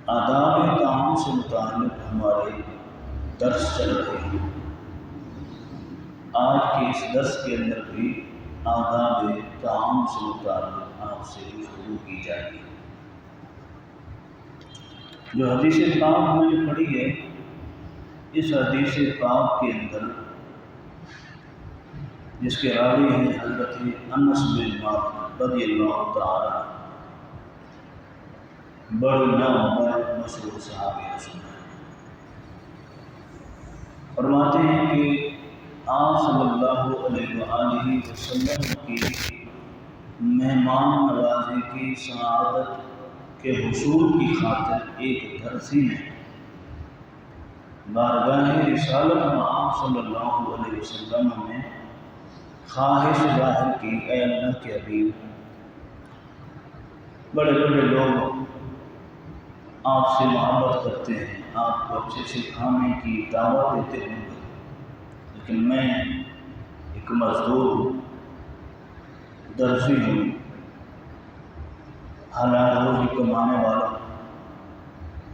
آداب طعام سے متعلق ہمارے درس چل رہے ہیں۔ آج کے اس درس کے اندر بھی آداب طعام سے متعلق آپ سے گفتگو کی جائے گی۔ جو حدیث پاک ہم نے پڑھی ہے، اس حدیث پاک کے اندر جس کے راوی ہیں حضرت انس بن مالک رضی اللہ تعالی، بڑے نامور مشہور صحابی رسول ہیں، فرماتے ہیں کہ آپ صلی اللہ علیہ وآلہ وسلم کی مہمان نوازی کی سعادت کے حصول کی خاطر ایک درسی نے بارگاہ رسالت میں آپ صلی اللہ علیہ وسلم نے خواہش ظاہر کی، اے اللہ کے حبیب، بڑے بڑے لوگ آپ سے محبت کرتے ہیں، آپ کو اچھے سے کھانے کی دعوت دیتے ہوں گے، لیکن میں ایک مزدور ہوں، درزی ہوں، حلال روزی کمانے والا،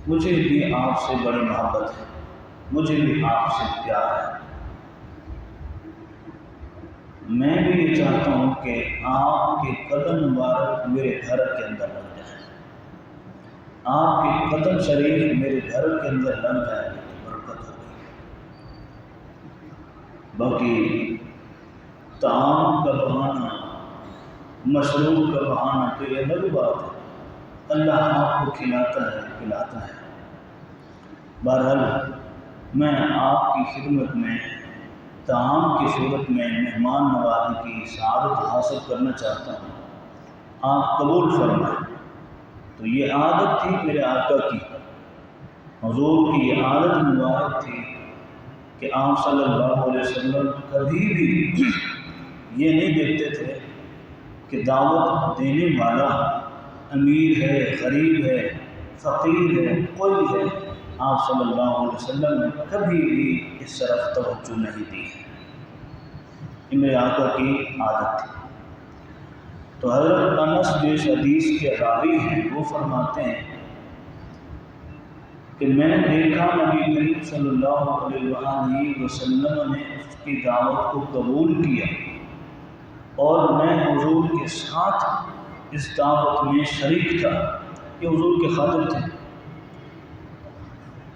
مجھے بھی آپ سے بڑی محبت ہے، مجھے بھی آپ سے پیار ہے، میں بھی یہ چاہتا ہوں کہ آپ کے قدم مبارک میرے گھر کے اندر لگ جائے، آپ کے قدم شریف میرے گھر کے اندر لگ جائے تو برکت ہوگی۔ باقی طعام کا بہانہ، مشروب کا بہانہ تو یہ الگ بات ہے، اللہ آپ کو کھلاتا ہے پلاتا ہے۔ بہرحال میں آپ کی خدمت میں طعام کی صورت میں مہمان نوازی کی سعادت حاصل کرنا چاہتا ہوں، آپ قبول فرمائیں۔ تو یہ عادت تھی میرے آقا کی، حضور کی یہ عادت مبارک تھی کہ آپ صلی اللہ علیہ وسلم کبھی بھی یہ نہیں دیکھتے تھے کہ دعوت دینے والا امیر ہے، غریب ہے، فقیر ہے، کوئی ہے، آپ صلی اللہ علیہ وسلم نے کبھی بھی اس طرف توجہ نہیں دی ہے، یہ میرے آقا کی عادت تھی۔ تو حضرت انس جو اس حدیث کے راوی ہیں وہ فرماتے ہیں کہ میں نے دیکھا نبی کریم صلی اللہ علیہ وآلہ وسلم نے اس کی دعوت کو قبول کیا اور میں حضور کے ساتھ اس دعوت میں شریک تھا، یہ حضور کے خادم تھے،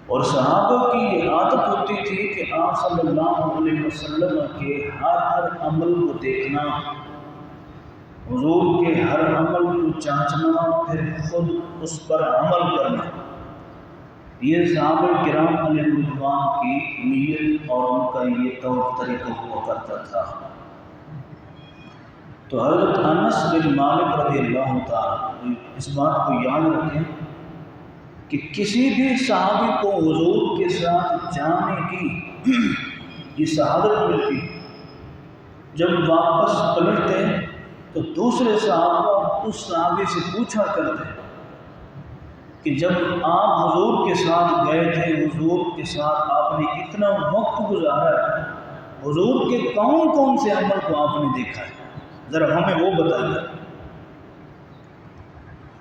اور صحابہ کی یہ عادت ہوتی تھی کہ آپ صلی اللہ علیہ وسلم کے ہر عمل کو دیکھنا، حضور کے ہر عمل کو چانچنا، پھر خود اس پر عمل کرنا، یہ صحابہ کرام علیہ رضوان کی نیت اور ان کا یہ طور طریقہ ہوا کرتا تھا۔ تو حضرت انس بن مالک رضی اللہ تعالیٰ اس بات کو یاد رکھیں کہ کسی بھی صحابی کو حضور کے ساتھ جانے کی یہ سعادت ملتی، جب واپس پلٹتے تو دوسرے صحابہ اس صحابی سے پوچھا کرتے کہ جب آپ حضور کے ساتھ گئے تھے، حضور کے ساتھ آپ نے اتنا وقت گزارا ہے، حضور کے کون کون سے عمل کو آپ نے دیکھا ہے، ذرا ہمیں وہ بتائیے۔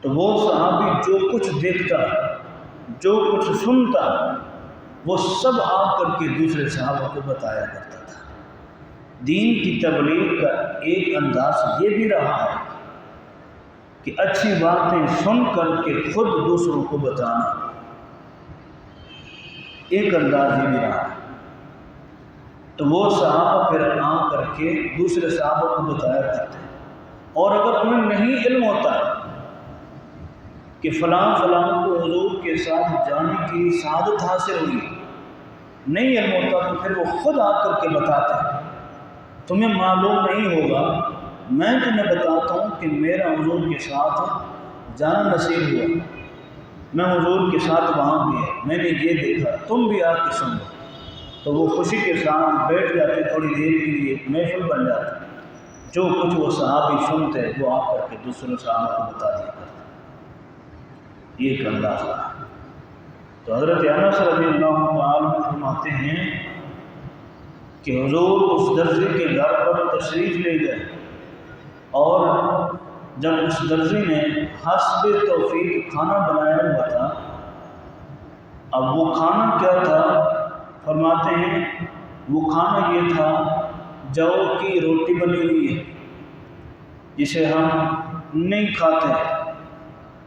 تو وہ صحابی جو کچھ دیکھتا، جو کچھ سنتا، وہ سب آ کر کے دوسرے صحابہ کو بتایا کرتا تھا۔ دین کی تبلیغ کا ایک انداز یہ بھی رہا ہے کہ اچھی باتیں سن کر کے خود دوسروں کو بتانا، ایک انداز یہ بھی رہا ہے۔ تو وہ صحابہ پھر آ کر کے دوسرے صحابہ کو بتایا کرتے ہیں، اور اگر انہیں نہیں علم ہوتا کہ فلاں کو حضور کے ساتھ جانے کی سعادت حاصل ہوئی، نہیں علم ہوتا، تو پھر وہ خود آ کر کے بتاتے ہیں۔ تمہیں معلوم نہیں ہوگا، میں تمہیں بتاتا ہوں کہ میرا حضور کے ساتھ جانا نصیب ہوا، میں حضور کے ساتھ وہاں گیا، میں نے یہ دیکھا، تم بھی آ کے سنو۔ تو وہ خوشی کے ساتھ بیٹھ جاتے، تھوڑی دیر کے لیے محفل بن جاتا، جو کچھ وہ صحابی سنتے وہ آ کر کے دوسرے صحابہ کو بتا دیا کرتے، یہ ایک انداز رہا۔ تو حضرت انس رضی اللہ تعالیٰ فرماتے ہیں کہ حضور اس درزی کے گھر پر تشریف لے گئے، اور جب اس درزی نے حسب توفیق کھانا بنایا ہوا تھا اب وہ کھانا کیا تھا؟ فرماتے ہیں وہ کھانا یہ تھا، جو کی روٹی بنی ہوئی ہے جسے ہم نہیں کھاتے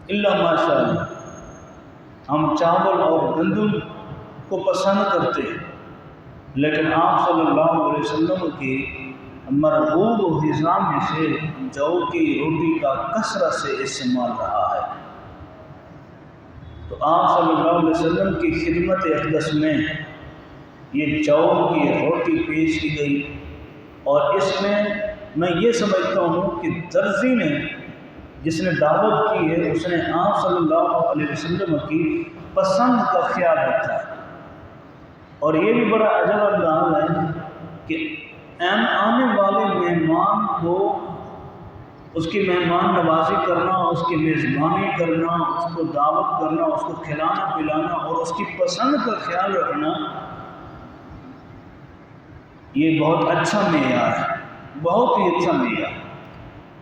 الا ماشاء اللہ، ہم چاول اور گندم کو پسند کرتے ہیں، لیکن آپ صلی اللہ علیہ وسلم کی مرغوب غذا میں سے جو کی روٹی کا کثرت سے استعمال رہا ہے۔ تو آپ صلی اللہ علیہ وسلم کی خدمت اقدس میں یہ جو کی روٹی پیش کی گئی، اور اس میں یہ سمجھتا ہوں کہ درزی نے جس نے دعوت کی ہے اس نے آپ صلی اللہ علیہ وسلم کی پسند کا خیال رکھا ہے۔ اور یہ بھی بڑا عجب انداز ہے کہ آنے والے مہمان کو اس کی مہمان نوازی کرنا، اس کی میزبانی کرنا، اس کو دعوت کرنا، اس کو کھلانا پلانا اور اس کی پسند کا خیال رکھنا، یہ بہت اچھا معیار ہے، بہت ہی اچھا معیار۔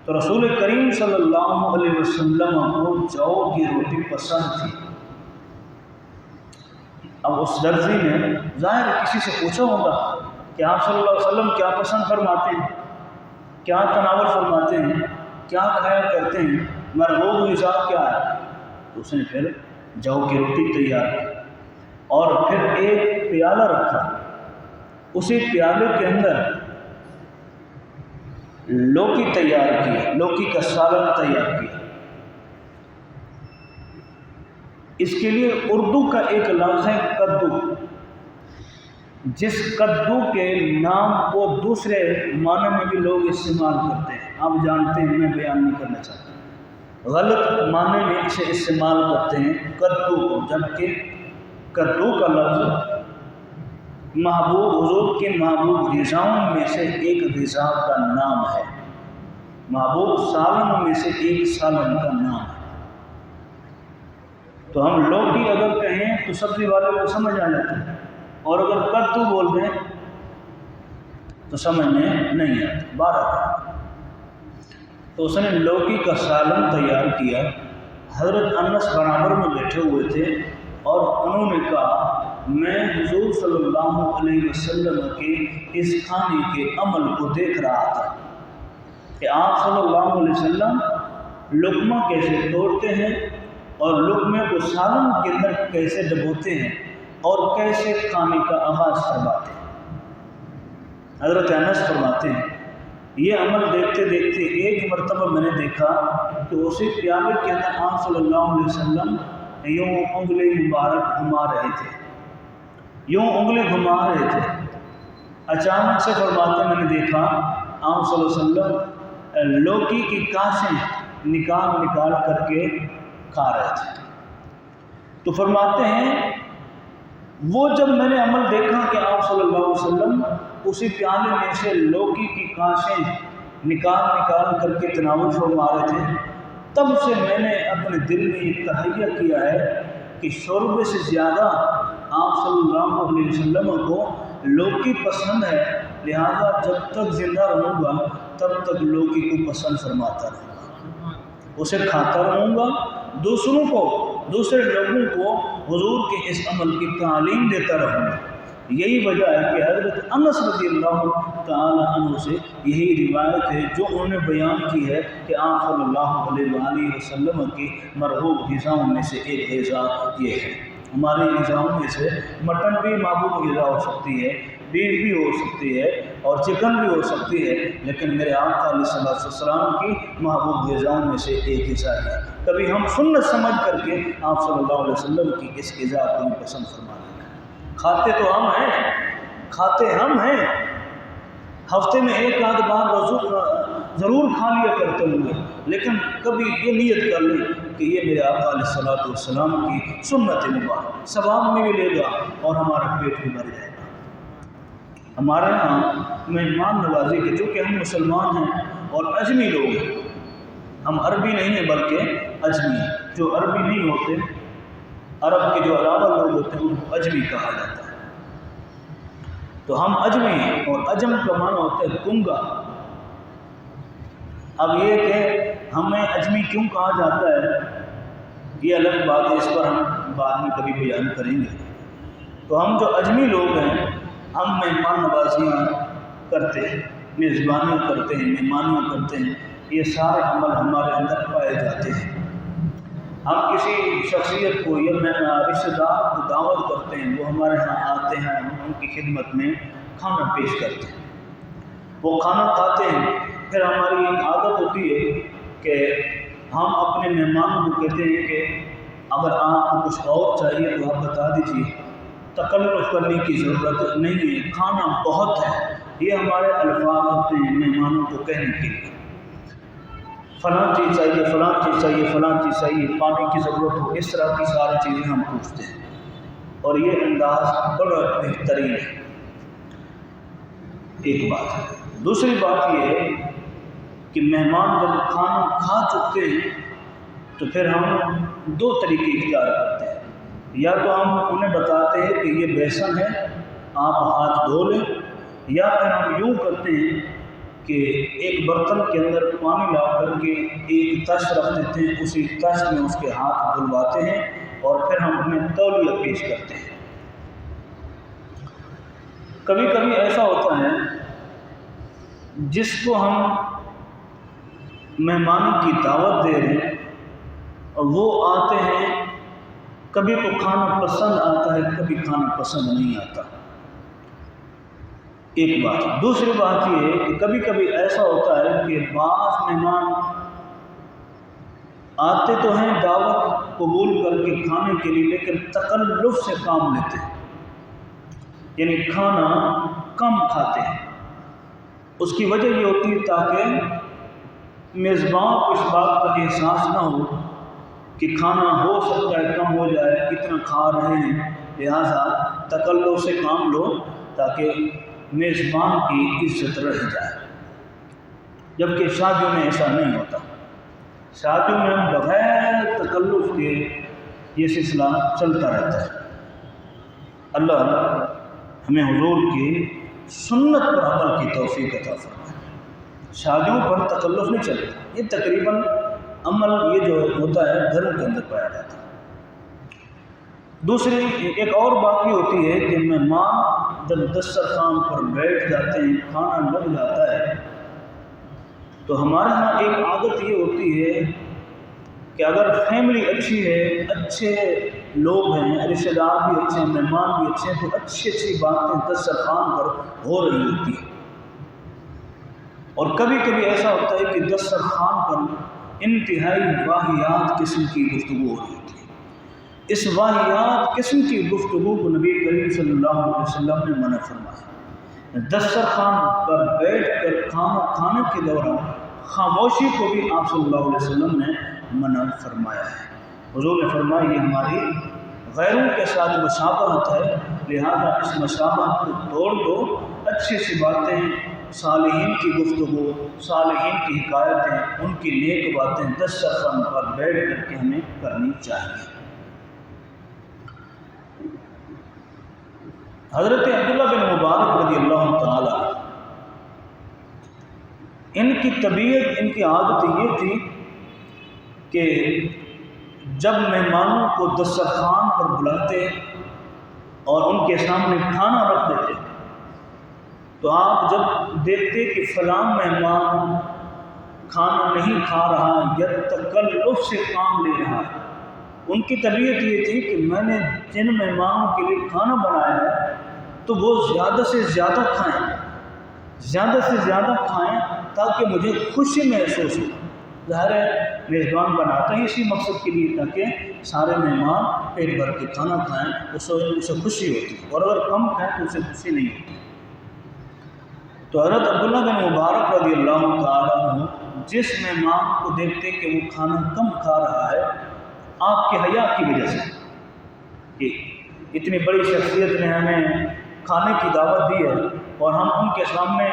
تو رسول کریم صلی اللہ علیہ وسلم کو جو کی روٹی پسند تھی۔ اب اس درزی نے ظاہر کسی سے پوچھا ہوگا کہ آپ صلی اللہ علیہ وسلم کیا پسند فرماتے ہیں، کیا تناول فرماتے ہیں، کیا خیال کرتے ہیں، مرغوب غذا کیا ہے؟ تو اس نے پھر جو کی روٹی تیار کی اور پھر ایک پیالہ رکھا، اسی پیالے کے اندر لوکی تیار کیا، لوکی کا سالن تیار کیا۔ اس کے لیے اردو کا ایک لفظ ہے کدو، جس کدو کے نام کو دوسرے معنی میں بھی لوگ استعمال کرتے ہیں، آپ جانتے ہیں، میں بیان نہیں کرنا چاہتا، غلط معنی میں اسے استعمال کرتے ہیں کدو کو، جبکہ کدو کا لفظ محبوب حضور کے محبوب غذاؤں میں سے ایک غذا کا نام ہے، محبوب سالن میں سے ایک سالن کا نام ہے۔ تو ہم لوکی اگر کہیں تو سبزی والے کو سمجھ آ جاتا ہے، اور اگر کدو بول دیں تو سمجھ میں نہیں آتا، بارہ۔ تو اس نے لوکی کا سالن تیار کیا، حضرت انس برابر میں بیٹھے ہوئے تھے اور انہوں نے کہا میں حضور صلی اللہ علیہ وسلم کے اس کھانے کے عمل کو دیکھ رہا تھا کہ آپ صلی اللہ علیہ وسلم لقمہ کیسے توڑتے ہیں اور لقمے کو سالن کے اندر کیسے ڈبوتے ہیں اور کیسے کھانے کا آغاز فرماتے ہیں۔ حضرت انس فرماتے ہیں یہ عمل دیکھتے دیکھتے ایک مرتبہ میں نے دیکھا کہ اسی پیالے کے اندر آپ صلی اللہ علیہ وسلم یوں انگلی مبارک گھما رہے تھے، یوں انگلی گھما رہے تھے۔ اچانک سے فرماتے میں نے دیکھا آپ صلی اللہ علیہ وسلم لوکی کی کانسیں نکال کر کے کھا رہے تھے۔ تو فرماتے ہیں وہ جب میں نے عمل دیکھا کہ آپ صلی اللہ علیہ وسلم اسی پیالے میں سے لوکی کی کانسیں نکال کر کے تناول فرما رہے تھے، تب سے میں نے اپنے دل میں یہ تہیہ کیا ہے کہ شوربے سے زیادہ آپ صلی اللہ علیہ وسلم کو لوکی پسند ہے، لہذا جب تک زندہ رہوں گا تب تک لوکی کو پسند فرماتا رہوں گا، اسے کھاتا رہوں گا، دوسرے لوگوں کو حضور کے اس عمل کی تعلیم دیتا رہوں گا۔ یہی وجہ ہے کہ حضرت انس رضی اللہ تعالی عنہ سے یہی روایت ہے جو انہوں نے بیان کی ہے کہ آپ صلی اللہ علیہ وآلہ وسلم کی مرغوب غذاؤں میں سے ایک غذا یہ ہے۔ ہماری غذاؤں میں سے مٹن بھی محبوب غذا ہو سکتی ہے، بیف بھی ہو سکتی ہے اور چکن بھی ہو سکتی ہے، لیکن میرے آقا علیہ الصلوۃ والسلام کی محبوب غذاؤں میں سے ایک غذا ہے۔ کبھی ہم سنت سمجھ کر کے آپ صلی اللہ علیہ وسلم کی اس غذا کو بھی پسند فرما لیں گے۔ کھاتے تو ہم ہیں، کھاتے ہم ہیں، ہفتے میں ایک آدھ بار ضرور کھا لیا کرتے ہوں گے، لیکن کبھی یہ نیت کر لیں کہ یہ میرے آقا علیہ الصلوۃ والسلام کی سنت مبارک، ثواب میں بھی لے گا اور ہمارا پیٹ بھی بھر جائے گا۔ ہمارے یہاں مہمان نوازی کے، چونکہ ہم مسلمان ہیں اور اجمی لوگ ہیں، ہم عربی نہیں ہیں بلکہ اجمی ہیں، جو عربی نہیں ہوتے، عرب کے جو علاوہ لوگ ہوتے ہیں ان کو اجمی کہا جاتا ہے۔ تو ہم اجمی ہیں اور اجم کا معنی ہوتا ہے گنگا۔ اب یہ کہ ہمیں اجمی کیوں کہا جاتا ہے یہ الگ بات ہے، اس پر ہم بعد میں کبھی بیان کریں گے۔ تو ہم جو اجمی لوگ ہیں ہم مہمان نوازیاں کرتے ہیں، میزبانیاں کرتے ہیں، مہمانیاں کرتے ہیں، یہ سارے عمل ہمارے اندر پائے جاتے ہیں۔ ہم کسی شخصیت کو یا رشتہ دار کو دعوت کرتے ہیں، وہ ہمارے ہاں آتے ہیں، ہم ان کی خدمت میں کھانا پیش کرتے ہیں، وہ کھانا کھاتے ہیں۔ پھر ہماری ایک عادت ہوتی ہے کہ ہم اپنے مہمانوں کو کہتے ہیں کہ اگر آپ کو کچھ اور چاہیے تو آپ بتا دیجیے، تکلف کرنے کی ضرورت نہیں ہے، کھانا بہت ہے۔ یہ ہمارے الفاظ ہوتے ہیں مہمانوں کو کہنے کے لیے، فلاں چیز چاہیے، فلاں چیز چاہیے، فلاں چیز چاہیے، پانی کی ضرورت ہو، اس طرح کی ساری چیزیں ہم پوچھتے ہیں، اور یہ انداز بڑا بہترین ہے۔ ایک بات ہے۔ دوسری بات یہ ہے کہ مہمان جب کھانا کھا چکتے ہیں تو پھر ہم دو طریقے اختیار کرتے ہیں، یا تو ہم انہیں بتاتے ہیں کہ یہ بیسن ہے آپ ہاتھ دھو لیں، یا پھر ہم یوں کرتے ہیں کہ ایک برتن کے اندر پانی لا کر کے ایک تش رکھ دیتے ہیں، اسی تش میں اس کے ہاتھ دھلواتے ہیں اور پھر ہم انہیں تولیہ پیش کرتے ہیں۔ کبھی کبھی ایسا ہوتا ہے جس کو ہم مہمانوں کی دعوت دے رہے ہیں اور وہ آتے ہیں، کبھی تو کھانا پسند آتا ہے، کبھی کھانا پسند نہیں آتا، ایک بات۔ دوسری بات یہ ہے کہ کبھی کبھی ایسا ہوتا ہے کہ بعض مہمان آتے تو ہیں دعوت قبول کر کے کھانے کے لیے، لیکن تکلف سے کام لیتے ہیں، یعنی کھانا کم کھاتے ہیں۔ اس کی وجہ یہ ہوتی ہے تاکہ میزبان کو اس بات کا احساس نہ ہو کہ کھانا ہو سکتا ہے کم ہو جائے، کتنا کھا رہے ہیں، لہٰذا تکلف سے کام لو تاکہ میزبان کی عزت رہ جائے۔ جبکہ شادیوں میں ایسا نہیں ہوتا، شادیوں میں ہم بغیر تکلف کے یہ سلسلہ چلتا رہتا ہے۔ اللہ ہمیں حضور کی سنت پر عمل کی توفیق عطا فرمائے۔ شادیوں پر تکلف نہیں چلتا، یہ تقریباً عمل یہ جو ہوتا ہے گھروں کے اندر پایا جاتا ہے۔ دوسری ایک اور بات یہ ہوتی ہے کہ مہمان جب دسترخوان پر بیٹھ جاتے ہیں، کھانا لگ جاتا ہے، تو ہمارے ہاں ایک عادت یہ ہوتی ہے کہ اگر فیملی اچھی ہے، اچھے لوگ ہیں، رشتہ دار بھی اچھے ہیں، مہمان بھی اچھے ہیں، تو اچھی اچھی باتیں دسترخوان پر ہو رہی ہوتی ہیں۔ اور کبھی کبھی ایسا ہوتا ہے کہ دسترخوان پر انتہائی واہیات قسم کی گفتگو ہو رہی ہوتی ہے۔ اس واہیات قسم کی گفتگو کو نبی کریم صلی اللہ علیہ وسلم نے منع فرمایا۔ دسترخوان پر بیٹھ کر کھانا کھانے کے دوران خاموشی کو بھی آپ صلی اللہ علیہ وسلم نے منع فرمایا ہے۔ حضور نے فرمایا یہ ہماری غیروں کے ساتھ مشابہت ہے، لہذا اس مشابہت کو توڑ دو، اچھی سی باتیں، صالحین کی گفتگو، صالحین کی حکایتیں، ان کی نیک باتیں دسترخوان پر بیٹھ کر کے ہمیں کرنی چاہیے۔ حضرت عبداللہ بن مبارک رضی اللہ تعالی ان کی طبیعت، ان کی عادت یہ تھی کہ جب مہمانوں کو دسترخوان پر بلاتے اور ان کے سامنے کھانا رکھ دیتے تو آپ جب دیکھتے کہ فلاں مہمان کھانا نہیں کھا رہا یا تکلف سے کام لے رہا، ان کی طبیعت یہ تھی کہ میں نے جن مہمانوں کے لیے کھانا بنایا ہے تو وہ زیادہ سے زیادہ کھائیں، زیادہ سے زیادہ کھائیں تاکہ مجھے خوشی محسوس ہو۔ ظاہر ہے میزبان بناتا ہی اسی مقصد کے لیے تاکہ سارے مہمان پیٹ بھر کے کھانا کھائیں، اسے خوشی ہوتی، اور اگر کم کھائیں تو اسے خوشی نہیں ہوتی۔ تو حضرت عبداللہ بن مبارک رضی اللہ تعالیٰ عنہ جس مہمان کو دیکھتے کہ وہ کھانا کم کھا رہا ہے، آپ کے حیا کی وجہ سے کہ اتنی بڑی شخصیت نے ہمیں کھانے کی دعوت دی ہے اور ہم ان کے سامنے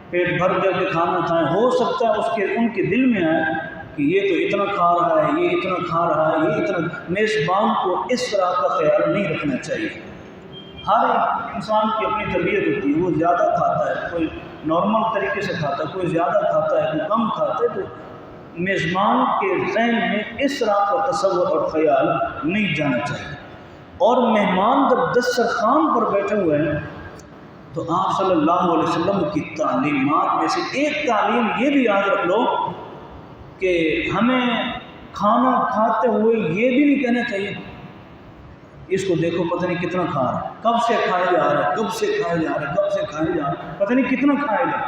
پیٹ بھر کر کے کھانا کھائیں، ہو سکتا ہے ان کے دل میں آئے کہ یہ تو اتنا کھا رہا ہے، یہ اتنا کھا رہا ہے، یہ اتنا۔ میزبان کو اس طرح کا خیال نہیں رکھنا چاہیے۔ ہر انسان کی اپنی طبیعت ہوتی ہے، وہ زیادہ کھاتا ہے، کوئی نارمل طریقے سے کھاتا ہے، کوئی زیادہ کھاتا ہے، کوئی کم کھاتا ہے، تو میزبان کے ذہن میں اس طرح کا تصور اور خیال نہیں جانا چاہیے۔ اور مہمان جب دسترخوان پر بیٹھے ہوئے ہیں تو آپ صلی اللہ علیہ وسلم کی تعلیمات میں سے ایک تعلیم یہ بھی یاد رکھ لو کہ ہمیں کھانا کھاتے ہوئے یہ بھی نہیں کہنا چاہیے اس کو دیکھو پتہ نہیں کتنا کھا رہا ہے، کب سے کھائے جا رہا ہے، کب سے کھائے جا رہا ہے، کب سے کھائے جا رہا ہے، پتہ نہیں کتنا کھائے گا۔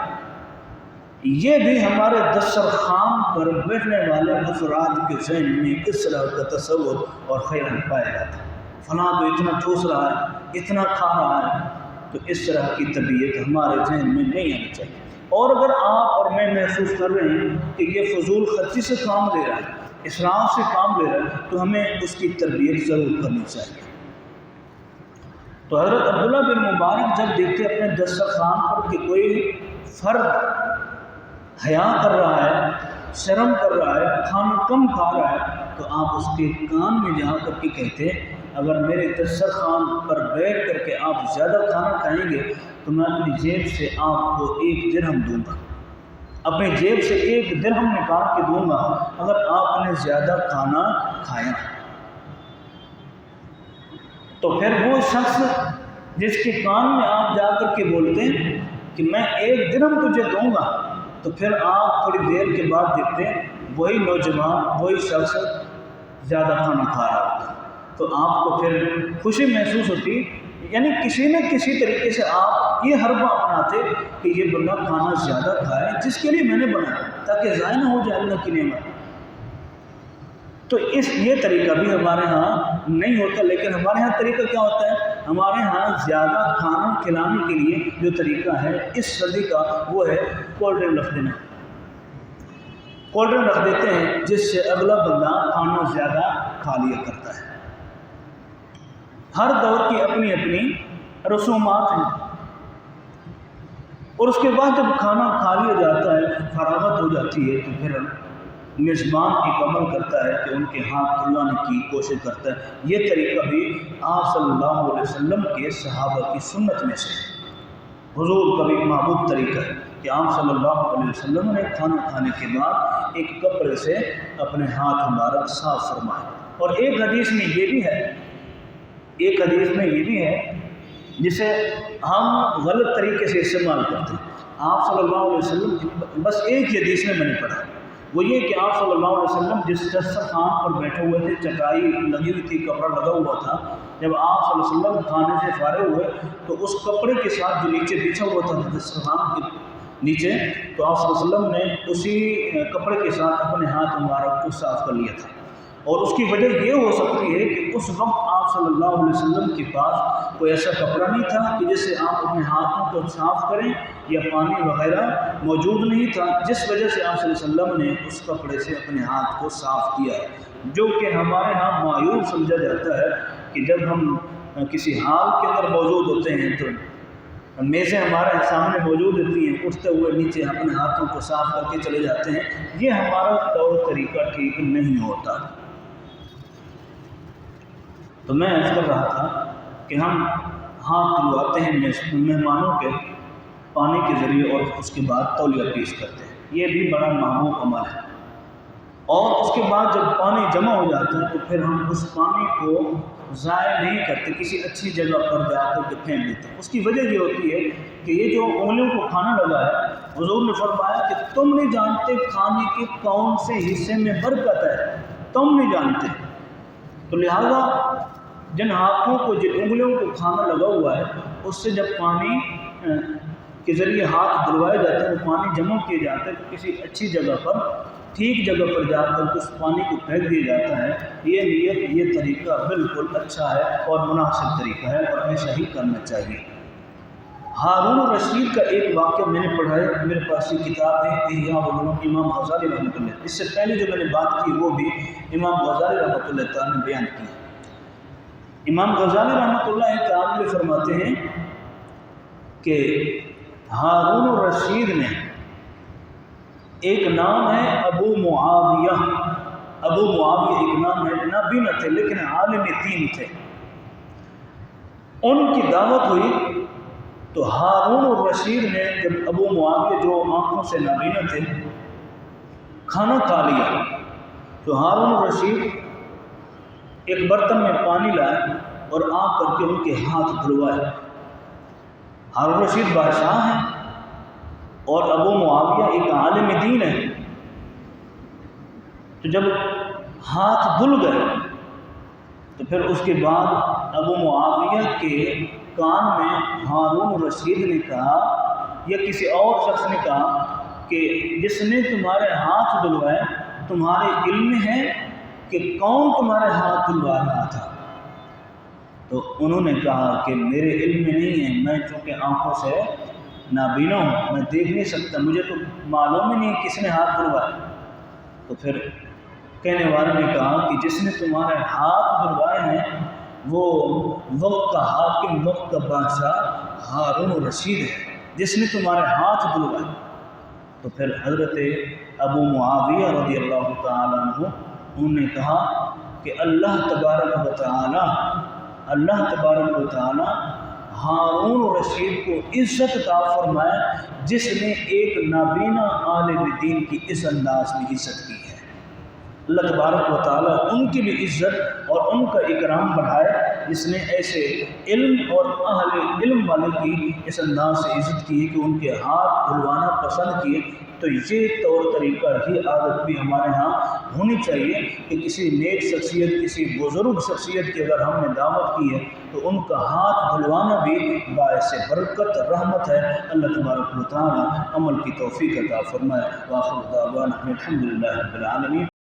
یہ بھی ہمارے دسترخوان پر بیٹھنے والے افراد کے ذہن میں اس طرح کا تصور اور خیال پایا جاتا ہے، فلاں تو اتنا ٹھوس رہا ہے، اتنا کھا رہا ہے۔ تو اس طرح کی طبیعت ہمارے ذہن میں نہیں آنی چاہیے۔ اور اگر آپ اور میں محسوس کر رہے ہیں کہ یہ فضول خرچی سے کام لے رہا ہے، اسراف سے کام لے رہا ہے، تو ہمیں اس کی تربیت ضرور کرنی چاہیے۔ تو حضرت عبداللہ بن مبارک جب دیکھتے اپنے دسترخوان پر کہ کوئی فرد حیا کر رہا ہے، شرم کر رہا ہے، کھانا کم کھا رہا ہے، تو آپ اس کے کان میں جا کر کے کہتے اگر میرے دسترخوان پر بیٹھ کر کے آپ زیادہ کھانا کھائیں گے تو میں اپنی جیب سے آپ کو 1 درہم دوں گا، اپنی جیب سے 1 درہم نکال کے دوں گا اگر آپ نے زیادہ کھانا کھایا۔ تو پھر وہ شخص جس کے کان میں آپ جا کر کے بولتے ہیں کہ میں 1 درہم تجھے دوں گا، تو پھر آپ تھوڑی دیر کے بعد دیکھتے ہیں وہی نوجوان، وہی شخص زیادہ کھانا کھا رہا ہوتا، تو آپ کو پھر خوشی محسوس ہوتی، یعنی کسی نہ کسی طریقے سے آپ یہ حربہ اپناتے کہ یہ بندہ کھانا زیادہ کھائے جس کے لیے میں نے بنایا تاکہ ضائع نہ ہو جائے اللہ کی نعمت۔ تو یہ طریقہ بھی ہمارے ہاں نہیں ہوتا، لیکن ہمارے ہاں طریقہ کیا ہوتا ہے؟ ہمارے ہاں زیادہ کھانا کھلانے کے لیے جو طریقہ ہے اس صدی کا وہ ہے کولڈ ڈرنک رکھ دینا۔ کولڈ ڈرنک رکھ دیتے ہیں جس سے اگلا بندہ کھانا زیادہ کھا لیا کرتا ہے۔ ہر دور کی اپنی اپنی رسومات ہیں، اور اس کے بعد جب کھانا کھا لیا جاتا ہے، فراغت ہو جاتی ہے، تو پھر میزبان ایک عمل کرتا ہے کہ ان کے ہاتھ دھلانے کی کوشش کرتا ہے۔ یہ طریقہ بھی آپ صلی اللہ علیہ وسلم کے صحابہ کی سنت میں سے حضور کا بھی محبوب طریقہ ہے کہ آپ صلی اللہ علیہ وسلم نے کھانا کھانے کے بعد ایک کپڑے سے اپنے ہاتھ مبارک صاف فرمائے۔ اور ایک حدیث میں یہ بھی ہے جسے ہم غلط طریقے سے استعمال کرتے ہیں۔ آپ صلی اللہ علیہ وسلم بس ایک ہی حدیث میں نے پڑھا، وہ یہ کہ آپ صلی اللہ علیہ وسلم جس دسترخوان پر بیٹھے ہوئے تھے، چٹائی لگی ہوئی تھی، کپڑا لگا ہوا تھا، جب آپ صلی اللہ علیہ وسلم کھانے سے فارغ ہوئے تو اس کپڑے کے ساتھ جو نیچے بچھا ہوا تھا دسترخوان کے نیچے، تو آپ صلی اللہ علیہ وسلم نے اسی کپڑے کے ساتھ اپنے ہاتھ مبارک کو صاف کر لیا تھا۔ اور اس کی وجہ یہ ہو سکتی ہے کہ اس وقت آپ صلی اللہ علیہ وسلم کے پاس کوئی ایسا کپڑا نہیں تھا کہ جس سے آپ اپنے ہاتھوں کو صاف کریں، یا پانی وغیرہ موجود نہیں تھا، جس وجہ سے آپ صلی اللہ علیہ وسلم نے اس کپڑے سے اپنے ہاتھ کو صاف کیا ہے، جو کہ ہمارے ہاں معیوب سمجھا جاتا ہے کہ جب ہم کسی حال کے اندر موجود ہوتے ہیں تو میزیں ہمارے سامنے موجود ہوتی ہیں، اٹھتے ہوئے نیچے اپنے ہاتھوں کو صاف کر کے چلے جاتے ہیں، یہ ہمارا طور طریقہ ٹھیک نہیں ہوتا۔ تو میں عرض کر رہا تھا کہ ہم ہاتھ دھلواتے ہیں مہمانوں کے پانی کے ذریعے اور اس کے بعد تولیہ پیش کرتے ہیں، یہ بھی بڑا محبوب عمل ہے۔ اور اس کے بعد جب پانی جمع ہو جاتا ہے تو پھر ہم اس پانی کو ضائع نہیں کرتے، کسی اچھی جگہ پر جا کر کے پھینک دیتے ہیں۔ اس کی وجہ یہ ہوتی ہے کہ یہ جو انگلیوں کو کھانا لگا ہے، حضور نے فرمایا کہ تم نہیں جانتے کھانے کے کون سے حصے میں برکت ہے، تم نہیں جانتے۔ تو لہذا جن ہاتھوں کو، جن انگلیوں کو کھانا لگا ہوا ہے، اس سے جب پانی کے ذریعے ہاتھ دھلوائے جاتے ہیں، پانی جمع کیے جاتے ہیں، تو کسی اچھی جگہ پر، ٹھیک جگہ پر جا کر اس پانی کو پھینک دیا جاتا ہے۔ یہ نیت، یہ طریقہ بالکل اچھا ہے اور مناسب طریقہ ہے، اور ایسا ہی کرنا چاہیے۔ ہارون الرشید کا ایک واقعہ میں نے پڑھا ہے، میرے پاس یہ کتاب ہے احیاء العلوم، امام غزالی رحمۃ اللہ۔ اس سے پہلے جو میں نے بات کی وہ بھی امام غزالی رحمۃ اللہ تعالیٰ نے بیان کی۔ امام غزالی رحمۃ اللہ تعالیٰ فرماتے ہیں کہ ہارون الرشید نے، ایک نام ہے ابو معاویہ ایک نام ہے، نبی نہ تھے لیکن عالم دین تھے۔ ان کی دعوت ہوئی تو ہارون الرشید نے، جب ابو معاویہ جو آنکھوں سے نابینا تھے، کھانا کھا لیا تو ہارون الرشید ایک برتن میں پانی لائے اور آ کر کے ان کے ہاتھ دھلوائے۔ ہارون الرشید بادشاہ ہیں اور ابو معاویہ ایک عالم دین ہے، تو جب ہاتھ دھل گئے تو پھر اس کے بعد ابو معاویہ کے کان میں ہارون الرشید نے کہا یا کسی اور شخص نے کہا کہ جس نے تمہارے ہاتھ دھلوائے تمہارے علم ہے کہ کون تمہارے ہاتھ دھلوا رہا تھا؟ تو انہوں نے کہا کہ میرے علم میں نہیں ہے، میں چونکہ آنکھوں سے نابینا ہوں، میں دیکھ نہیں سکتا، مجھے تو معلوم ہی نہیں کس نے ہاتھ دھلوائے۔ تو پھر کہنے والے نے کہا کہ جس نے تمہارے ہاتھ دھلوائے ہیں وہ وقت کا حاکم، وقت کا بادشاہ ہارون الرشید ہے جس نے تمہارے ہاتھ دھلوائے۔ تو پھر حضرت ابو معاویہ رضی اللہ تعالیٰ عنہ انہوں نے کہا کہ اللہ تبارک و تعالی ہارون الرشید کو عزت عطا فرمائے جس نے ایک نابینا عالم دین کی اس انداز میں عزت کی ہے۔ اللہ تبارک و تعالیٰ ان کی بھی عزت اور ان کا اکرام بڑھائے جس نے ایسے علم اور اہل علم والے کی اس انداز سے عزت کی کہ ان کے ہاتھ دھلوانا پسند کیے۔ تو یہ طور طریقہ ہی عادت بھی ہمارے ہاں ہونی چاہیے کہ کسی نیک شخصیت، کسی بزرگ شخصیت کی اگر ہم نے دعوت کی ہے تو ان کا ہاتھ دھلوانا بھی باعث برکت رحمت ہے۔ اللہ تبارک و تعالی عمل کی توفیق عطا فرمائے۔ وآخر دعوانا الحمدللہ رب العالمین۔